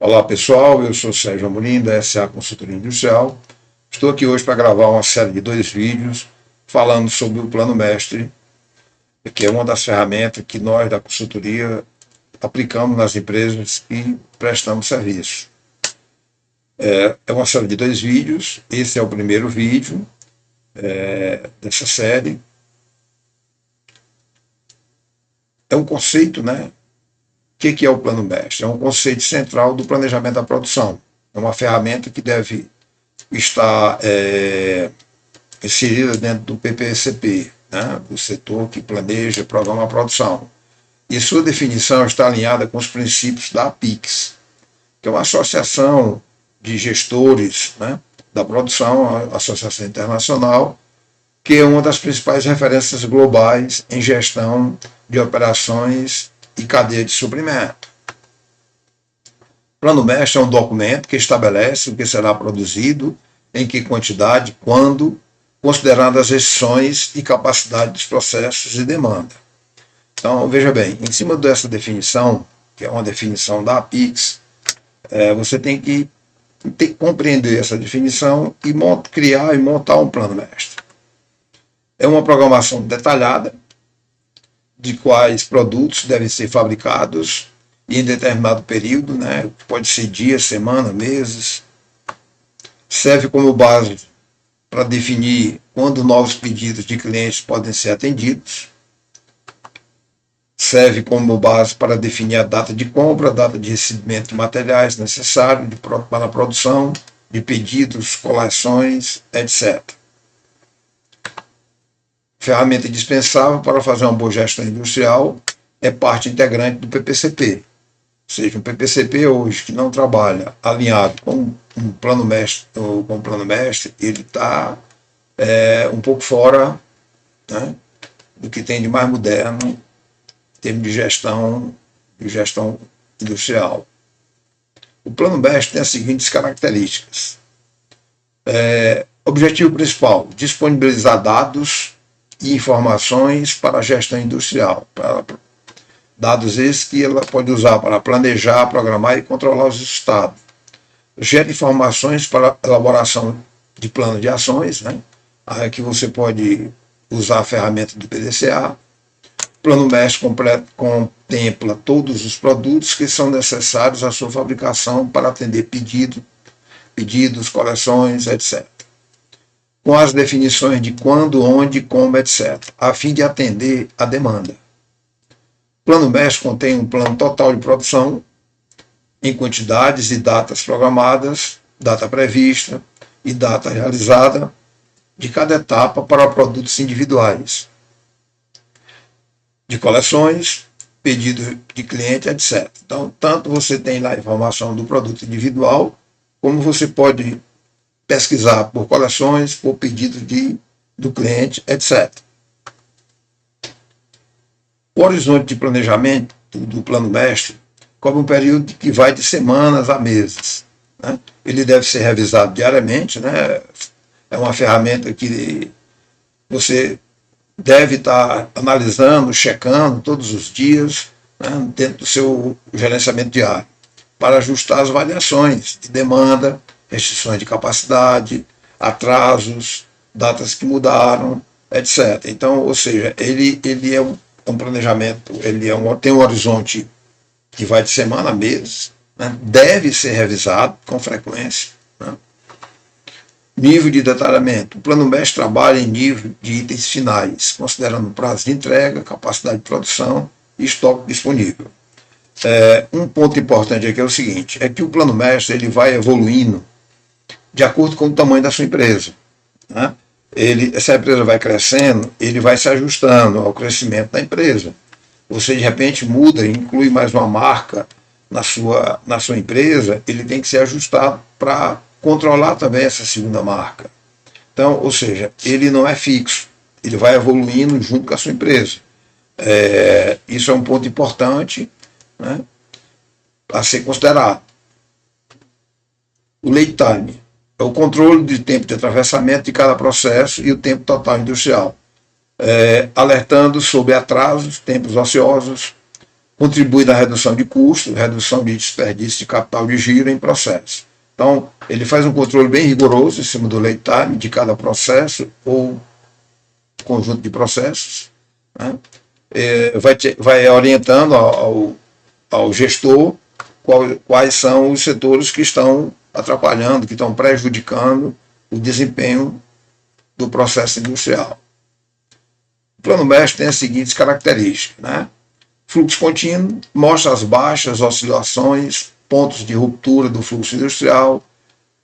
Olá pessoal, eu sou Sérgio Amorim da SA Consultoria Industrial. Estou aqui hoje para gravar uma série de 2 vídeos falando sobre o Plano Mestre, que é uma das ferramentas que nós da consultoria aplicamos nas empresas e prestamos serviço. É uma série de 2 vídeos, esse é o primeiro vídeo dessa série. É um conceito, né? O que é o Plano Mestre? É um conceito central do planejamento da produção. É uma ferramenta que deve estar inserida dentro do PPCP, né? O setor que planeja e programa a produção. E sua definição está alinhada com os princípios da APIX, que é uma associação de gestores, né, da produção, a Associação Internacional, que é uma das principais referências globais em gestão de operações e cadeia de suprimento. O Plano Mestre é um documento que estabelece o que será produzido, em que quantidade, quando, considerando as restrições e capacidade dos processos e demanda. Então, veja bem, em cima dessa definição, que é uma definição da APIX, você tem que compreender essa definição e criar e montar um Plano Mestre. É uma programação detalhada de quais produtos devem ser fabricados em determinado período, né? Pode ser dias, semana, meses. Serve como base para definir quando novos pedidos de clientes podem ser atendidos. Serve como base para definir a data de compra, a data de recebimento de materiais necessários para a produção, de pedidos, coleções, etc. Ferramenta indispensável para fazer uma boa gestão industrial, é parte integrante do PPCP. Ou seja, um PPCP hoje que não trabalha alinhado com um plano mestre, ou com um plano mestre, ele está um pouco fora, né, do que tem de mais moderno em termos de gestão industrial. O plano mestre tem as seguintes características. Objetivo principal: disponibilizar dados e informações para a gestão industrial, dados esses que ela pode usar para planejar, programar e controlar os resultados. Gera informações para a elaboração de plano de ações, né? Aqui você pode usar a ferramenta do PDCA. O Plano Mestre contempla todos os produtos que são necessários à sua fabricação para atender pedidos, coleções, etc. Com as definições de quando, onde, como, etc., a fim de atender a demanda. O Plano Mestre contém um plano total de produção, em quantidades e datas programadas, data prevista e data realizada de cada etapa para produtos individuais, de coleções, pedido de cliente, etc. Então, tanto você tem lá a informação do produto individual, como você pode pesquisar por coleções, por pedido do cliente, etc. O horizonte de planejamento do Plano Mestre cobre um período que vai de semanas a meses, né? Ele deve ser revisado diariamente, né? É uma ferramenta que você deve estar analisando, checando todos os dias, né, dentro do seu gerenciamento diário, para ajustar as variações de demanda, restrições de capacidade, atrasos, datas que mudaram, etc. Então, ou seja, ele é um planejamento, tem um horizonte que vai de semana a mês, né, deve ser revisado com frequência, né. Nível de detalhamento. O Plano Mestre trabalha em nível de itens finais, considerando prazo de entrega, capacidade de produção e estoque disponível. Um ponto importante aqui é o seguinte, é que o Plano Mestre ele vai evoluindo de acordo com o tamanho da sua empresa, né? Se a empresa vai crescendo, ele vai se ajustando ao crescimento da empresa. Você, de repente, muda e inclui mais uma marca na sua empresa, ele tem que ser ajustado para controlar também essa segunda marca. Então, ou seja, ele não é fixo, ele vai evoluindo junto com a sua empresa. Isso é um ponto importante, né, a ser considerado. O lead time é o controle de tempo de atravessamento de cada processo e o tempo total industrial, alertando sobre atrasos, tempos ociosos, contribui na redução de custos, redução de desperdício de capital de giro em processo. Então, ele faz um controle bem rigoroso em cima do lead time de cada processo ou conjunto de processos, né? Vai orientando ao gestor quais são os setores que estão atrapalhando, que estão prejudicando o desempenho do processo industrial. O plano mestre tem as seguintes características, né? Fluxo contínuo mostra as baixas, oscilações, pontos de ruptura do fluxo industrial,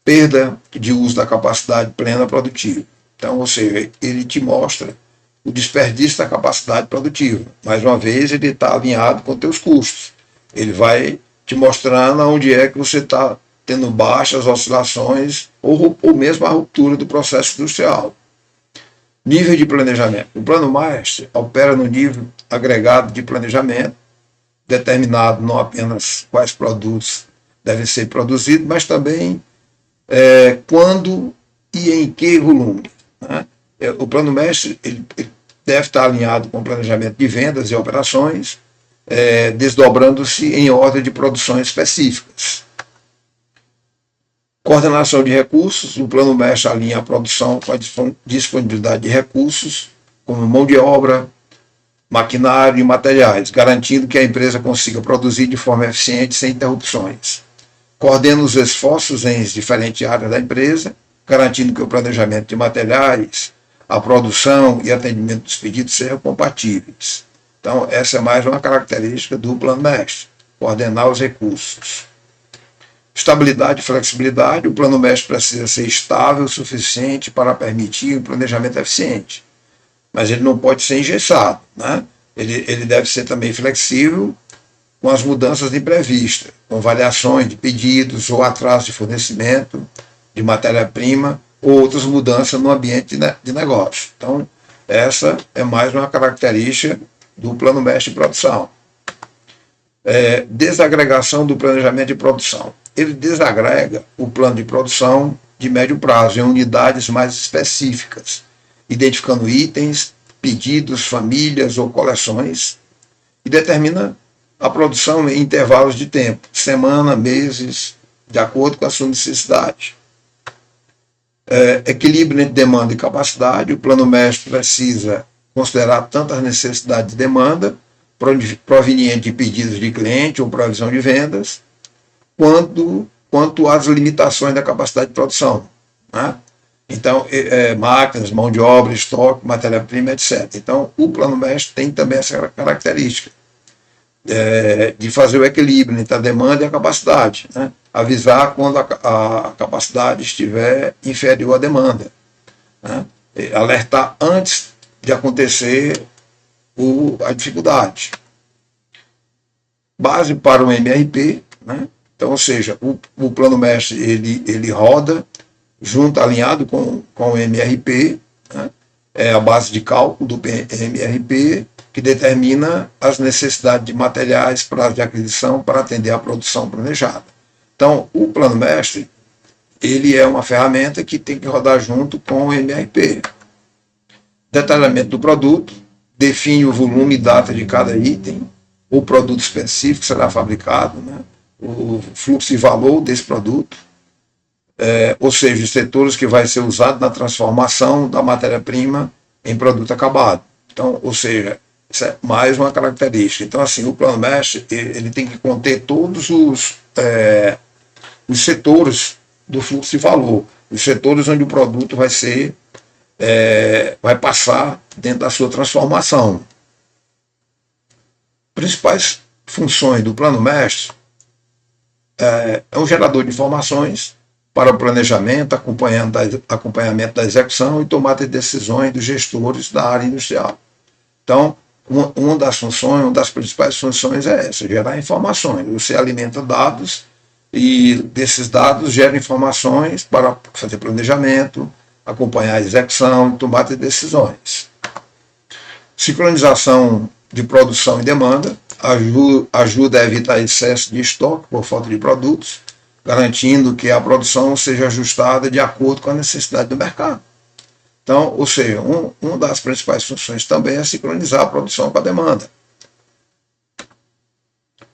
perda de uso da capacidade plena produtiva. Então, ou seja, ele te mostra o desperdício da capacidade produtiva. Mais uma vez, ele está alinhado com os teus custos. Ele vai te mostrando onde é que você está tendo baixas oscilações ou mesmo a ruptura do processo industrial. Nível de planejamento. O plano mestre opera no nível agregado de planejamento, determinado não apenas quais produtos devem ser produzidos, mas também quando e em que volume, né? O plano mestre ele deve estar alinhado com o planejamento de vendas e operações, desdobrando-se em ordem de produções específicas. Coordenação de recursos. O plano mestre alinha a produção com a disponibilidade de recursos, como mão de obra, maquinário e materiais, garantindo que a empresa consiga produzir de forma eficiente sem interrupções. Coordena os esforços em diferentes áreas da empresa, garantindo que o planejamento de materiais, a produção e atendimento dos pedidos sejam compatíveis. Então, essa é mais uma característica do plano mestre, coordenar os recursos. Estabilidade e flexibilidade. O plano mestre precisa ser estável o suficiente para permitir um planejamento eficiente, mas ele não pode ser engessado, né? Ele deve ser também flexível com as mudanças imprevistas, com variações de pedidos ou atraso de fornecimento de matéria-prima ou outras mudanças no ambiente de negócio. Então, essa é mais uma característica do plano mestre de produção. Desagregação do planejamento de produção. Ele desagrega o plano de produção de médio prazo em unidades mais específicas, identificando itens, pedidos, famílias ou coleções, e determina a produção em intervalos de tempo, semana, meses, de acordo com a sua necessidade. Equilíbrio entre demanda e capacidade. O plano mestre precisa considerar tanto as necessidades de demanda, proveniente de pedidos de cliente ou provisão de vendas, quanto às limitações da capacidade de produção, né? Então, máquinas, mão de obra, estoque, matéria-prima, etc. Então, o plano mestre tem também essa característica de fazer o equilíbrio entre a demanda e a capacidade, né? Avisar quando a capacidade estiver inferior à demanda, né? Alertar antes de acontecer a dificuldade. Base para o MRP, né? Então, ou seja, o plano mestre ele roda junto, alinhado com o MRP, né? É a base de cálculo do MRP que determina as necessidades de materiais, prazo de aquisição para atender à produção planejada. Então, o plano mestre ele é uma ferramenta que tem que rodar junto com o MRP. Detalhamento do produto, define o volume e data de cada item, o produto específico que será fabricado, né? O fluxo e valor desse produto, ou seja, os setores que vai ser usado na transformação da matéria-prima em produto acabado. Então, ou seja, isso é mais uma característica. Então, assim, o plano mestre ele tem que conter todos os setores do fluxo de valor, os setores onde o produto vai passar dentro da sua transformação. Principais funções do plano mestre é um gerador de informações para o planejamento, acompanhamento da execução e tomada de decisões dos gestores da área industrial. Então, uma das funções, uma das principais funções é essa, gerar informações. Você alimenta dados e desses dados gera informações para fazer planejamento, acompanhar a execução e tomada de decisões. Sincronização de produção e demanda ajuda a evitar excesso de estoque por falta de produtos, garantindo que a produção seja ajustada de acordo com a necessidade do mercado. Então, ou seja, uma das principais funções também é sincronizar a produção com a demanda.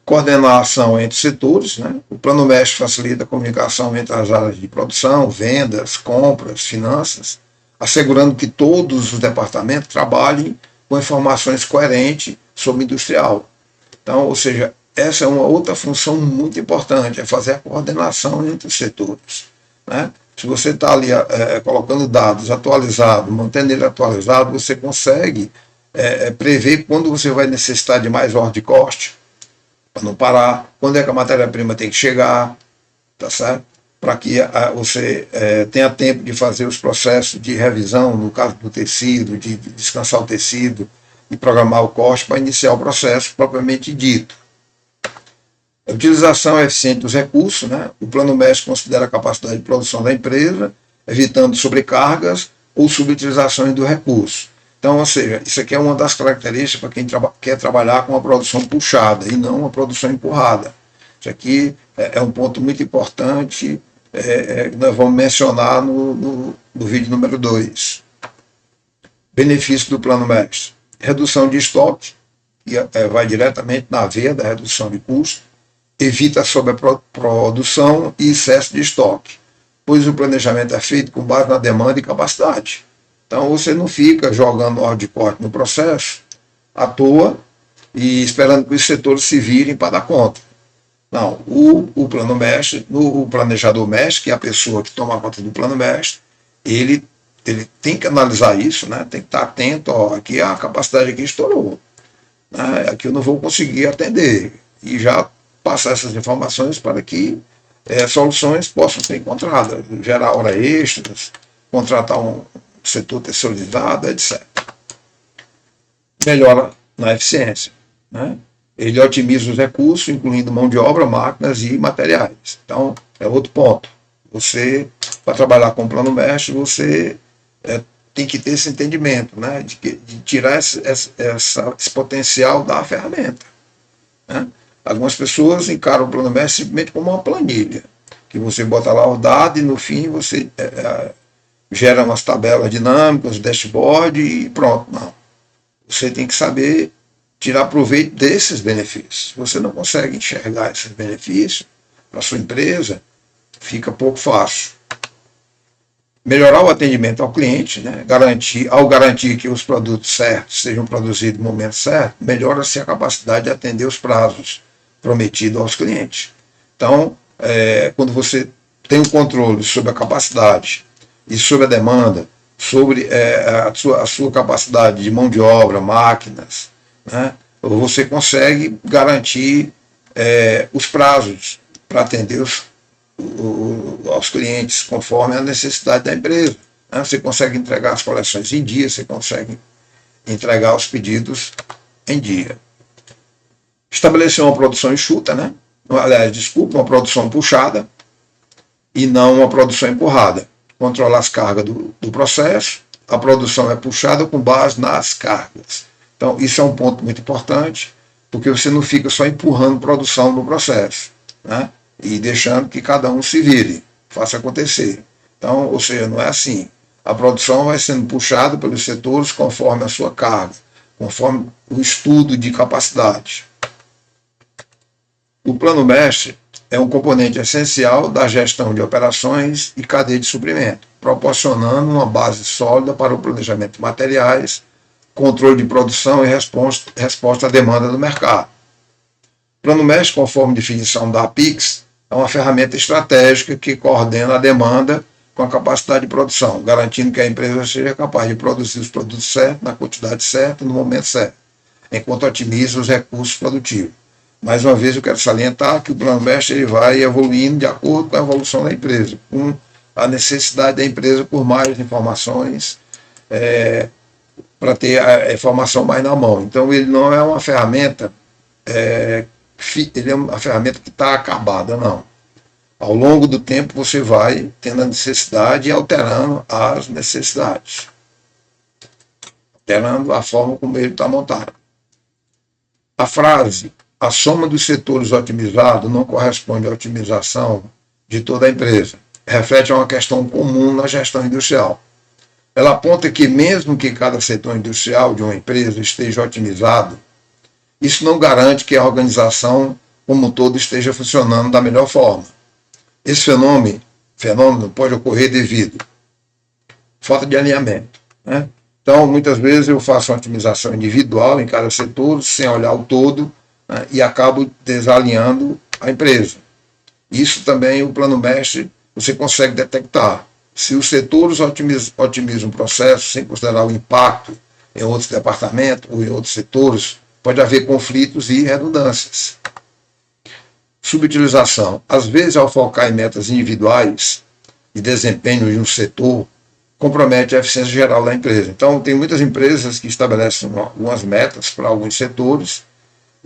Coordenação entre setores, né? O plano mestre facilita a comunicação entre as áreas de produção, vendas, compras, finanças, assegurando que todos os departamentos trabalhem com informações coerentes sobre o industrial. Então, ou seja, essa é uma outra função muito importante, é fazer a coordenação entre os setores, né? Se você está ali colocando dados atualizados, mantendo ele atualizado, você consegue prever quando você vai necessitar de mais ordem de corte, para não parar, quando é que a matéria-prima tem que chegar, tá certo? Para que você tenha tempo de fazer os processos de revisão, no caso do tecido, de descansar o tecido e programar o corte para iniciar o processo propriamente dito. A utilização eficiente dos recursos, né? O plano mestre considera a capacidade de produção da empresa, evitando sobrecargas ou subutilizações do recurso. Então, ou seja, isso aqui é uma das características para quem quer trabalhar com uma produção puxada e não uma produção empurrada. Isso aqui é um ponto muito importante que nós vamos mencionar no vídeo número 2. Benefício do plano mestre. Redução de estoque, que vai diretamente na veia da redução de custo, evita a sobreprodução e excesso de estoque, pois o planejamento é feito com base na demanda e capacidade. Então você não fica jogando ordem de corte no processo à toa e esperando que os setores se virem para dar conta. Não, o plano mestre, o planejador mestre, que é a pessoa que toma conta do plano mestre, ele tem que analisar isso, né? Tem que estar atento, aqui a capacidade aqui estourou, né? Aqui eu não vou conseguir atender, e já passar essas informações para que soluções possam ser encontradas, gerar horas extras, contratar um setor terceirizado, etc. Melhora na eficiência, né? Ele otimiza os recursos, incluindo mão de obra, máquinas e materiais. Então, é outro ponto. Você, para trabalhar com o plano mestre, você tem que ter esse entendimento, né? de tirar esse potencial da ferramenta, né? Algumas pessoas encaram o plano mestre simplesmente como uma planilha, que você bota lá o dado e no fim você gera umas tabelas dinâmicas, dashboard e pronto. Não. Você tem que saber tirar proveito desses benefícios. Se você não consegue enxergar esses benefícios para a sua empresa, fica pouco fácil. Melhorar o atendimento ao cliente, né? Ao garantir que os produtos certos sejam produzidos no momento certo, melhora-se a capacidade de atender os prazos prometidos aos clientes. Então, quando você tem o controle sobre a capacidade e sobre a demanda, sobre a sua capacidade de mão de obra, máquinas, né? Você consegue garantir os prazos para atender aos clientes conforme a necessidade da empresa, né? Você consegue entregar as coleções em dia, você consegue entregar os pedidos em dia. Estabelecer uma produção enxuta, né? Aliás, desculpa, uma produção puxada e não uma produção empurrada. Controlar as cargas do processo, a produção é puxada com base nas cargas. Então, isso é um ponto muito importante, porque você não fica só empurrando produção no processo, né? E deixando que cada um se vire, faça acontecer. Então, ou seja, não é assim. A produção vai sendo puxada pelos setores conforme a sua carga, conforme o estudo de capacidade. O plano mestre é um componente essencial da gestão de operações e cadeia de suprimento, proporcionando uma base sólida para o planejamento de materiais, controle de produção e resposta à demanda do mercado. O plano mestre, conforme definição da APIX, é uma ferramenta estratégica que coordena a demanda com a capacidade de produção, garantindo que a empresa seja capaz de produzir os produtos certos, na quantidade certa, no momento certo, enquanto otimiza os recursos produtivos. Mais uma vez, eu quero salientar que o plano mestre ele vai evoluindo de acordo com a evolução da empresa, com a necessidade da empresa por mais informações, para ter a informação mais na mão. Então, ele não é uma ferramenta, ele é uma ferramenta que está acabada, não. Ao longo do tempo, você vai tendo a necessidade e alterando as necessidades, alterando a forma como ele está montado. A frase "a soma dos setores otimizados não corresponde à otimização de toda a empresa" reflete uma questão comum na gestão industrial. Ela aponta que, mesmo que cada setor industrial de uma empresa esteja otimizado, isso não garante que a organização como um todo esteja funcionando da melhor forma. Esse fenômeno pode ocorrer devido à falta de alinhamento, né? Então, muitas vezes eu faço uma otimização individual em cada setor, sem olhar o todo, né, e acabo desalinhando a empresa. Isso também, o plano mestre, você consegue detectar. Se os setores otimizam o processo sem considerar o impacto em outros departamentos ou em outros setores, pode haver conflitos e redundâncias. Subutilização. Às vezes, ao focar em metas individuais de desempenho de um setor, compromete a eficiência geral da empresa. Então, tem muitas empresas que estabelecem algumas metas para alguns setores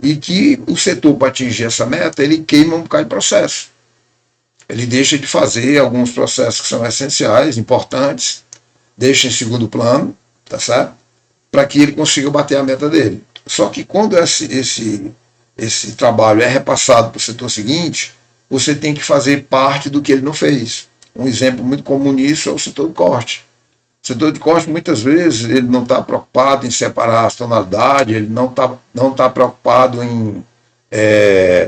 e que o setor, para atingir essa meta, ele queima um bocado de processo. Ele deixa de fazer alguns processos que são essenciais, importantes, deixa em segundo plano, tá certo? Para que ele consiga bater a meta dele. Só que quando esse trabalho é repassado para o setor seguinte, você tem que fazer parte do que ele não fez. Um exemplo muito comum nisso é o setor de corte. O setor de corte, muitas vezes, ele não está preocupado em separar as tonalidades, ele não tá preocupado em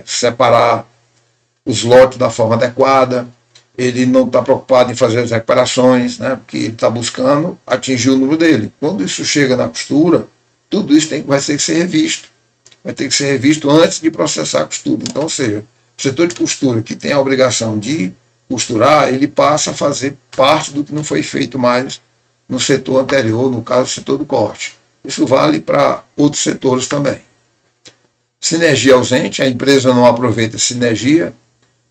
separar os lotes da forma adequada, ele não está preocupado em fazer as recuperações, né, porque ele está buscando atingir o número dele. Quando isso chega na costura, tudo isso vai ter que ser revisto. Vai ter que ser revisto antes de processar a costura. Então, ou seja, o setor de costura que tem a obrigação de costurar, ele passa a fazer parte do que não foi feito mais no setor anterior, no caso, o setor do corte. Isso vale para outros setores também. Sinergia ausente, a empresa não aproveita sinergia,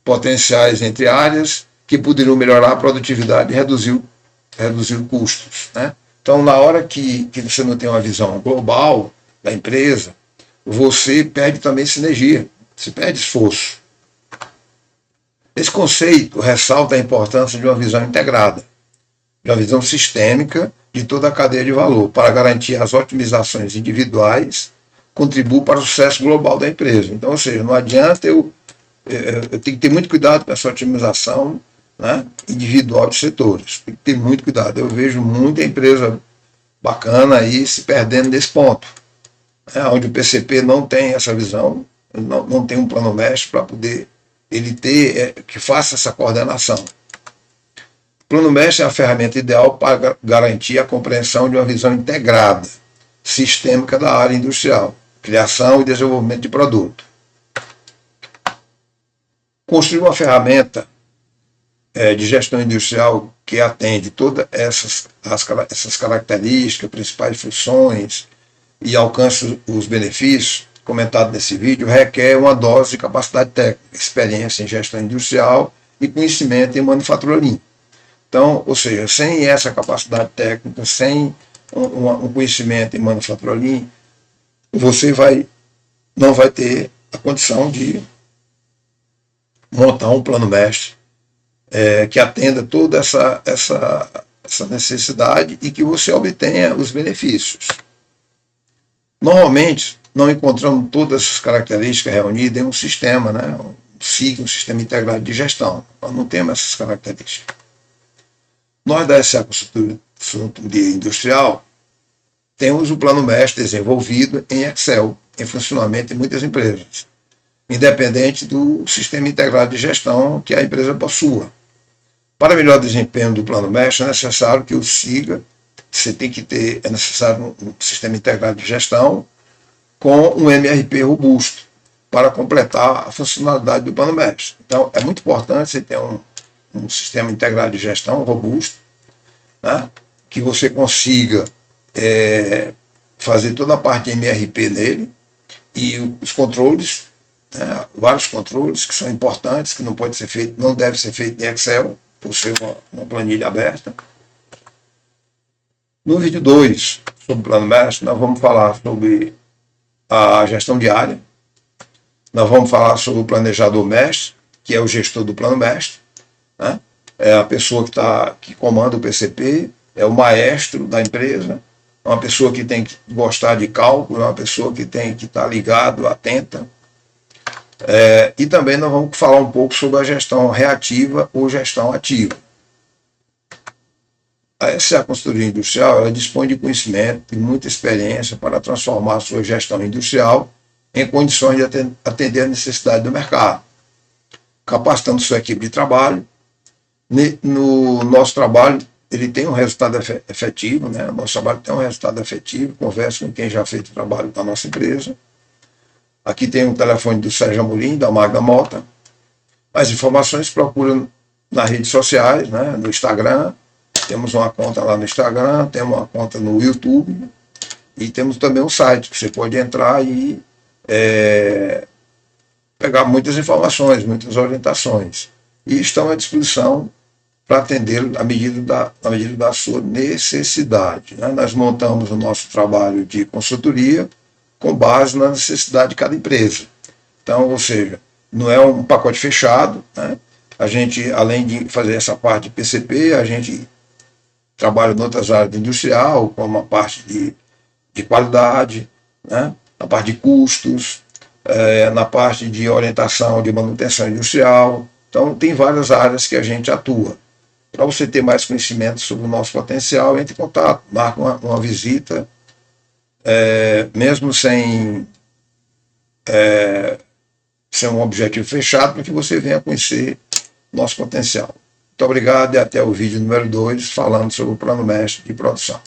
potenciais entre áreas que poderiam melhorar a produtividade e reduzir custos, né? Então, na hora que você não tem uma visão global da empresa, você perde também sinergia, você perde esforço. Esse conceito ressalta a importância de uma visão integrada, de uma visão sistêmica de toda a cadeia de valor, para garantir as otimizações individuais, contribuir para o sucesso global da empresa. Então, ou seja, não adianta eu tenho que ter muito cuidado com essa otimização, né, individual de setores. Tem que ter muito cuidado. Eu vejo muita empresa bacana aí se perdendo nesse ponto, né, onde o PCP não tem essa visão, não tem um plano mestre para poder ele ter, que faça essa coordenação. O plano mestre é a ferramenta ideal para garantir a compreensão de uma visão integrada, sistêmica da área industrial, criação e desenvolvimento de produto. Construir uma ferramenta de gestão industrial que atende todas essas características, principais funções e alcance os benefícios comentados nesse vídeo, requer uma dose de capacidade técnica, experiência em gestão industrial e conhecimento em manufatura lean. Então, ou seja, sem essa capacidade técnica, sem um conhecimento em manufatura lean, você não vai ter a condição de montar um plano mestre que atenda toda essa necessidade e que você obtenha os benefícios. Normalmente, não encontramos todas essas características reunidas em um sistema, né? Um SIG, um sistema integrado de gestão. Nós não temos essas características. Nós da SA Consultoria Industrial temos o plano mestre desenvolvido em Excel, em funcionamento em muitas empresas, independente do sistema integrado de gestão que a empresa possua. Para melhor desempenho do plano mestre, é necessário que o siga, é necessário um sistema integrado de gestão com um MRP robusto para completar a funcionalidade do plano mestre. Então, é muito importante você ter um sistema integrado de gestão robusto, né, que você consiga fazer toda a parte de MRP nele e os controles, né, vários controles que são importantes, que não pode ser feito, não deve ser feito em Excel, por ser uma planilha aberta. No vídeo 2, sobre o plano mestre, nós vamos falar sobre a gestão diária, nós vamos falar sobre o planejador mestre, que é o gestor do plano mestre, né? É a pessoa que comanda o PCP, é o maestro da empresa, é uma pessoa que tem que gostar de cálculo, é uma pessoa que tem que estar ligado, atenta. E também nós vamos falar um pouco sobre a gestão reativa ou gestão ativa. A SA Consultoria Industrial ela dispõe de conhecimento e muita experiência para transformar a sua gestão industrial em condições de atender a necessidade do mercado, capacitando sua equipe de trabalho. No nosso trabalho, ele tem um resultado efetivo, né? O nosso trabalho tem um resultado efetivo, converso com quem já fez o trabalho da nossa empresa. Aqui tem um telefone do Sérgio Amorim, da Magda Mota. As informações procuram nas redes sociais, né? No Instagram, temos uma conta lá no Instagram, temos uma conta no YouTube e temos também um site que você pode entrar e pegar muitas informações, muitas orientações. E estão à disposição para atender à medida da sua necessidade. Né? Nós montamos o nosso trabalho de consultoria com base na necessidade de cada empresa. Então, ou seja, não é um pacote fechado, né? A gente, além de fazer essa parte de PCP, a gente trabalha em outras áreas industrial, como a parte de qualidade, né? Na parte de custos, na parte de orientação de manutenção industrial. Então, tem várias áreas que a gente atua. Para você ter mais conhecimento sobre o nosso potencial, entre em contato, marque uma visita, mesmo sem um objetivo fechado, para que você venha conhecer nosso potencial. Muito obrigado e até o vídeo número 2, falando sobre o Plano Mestre de Produção.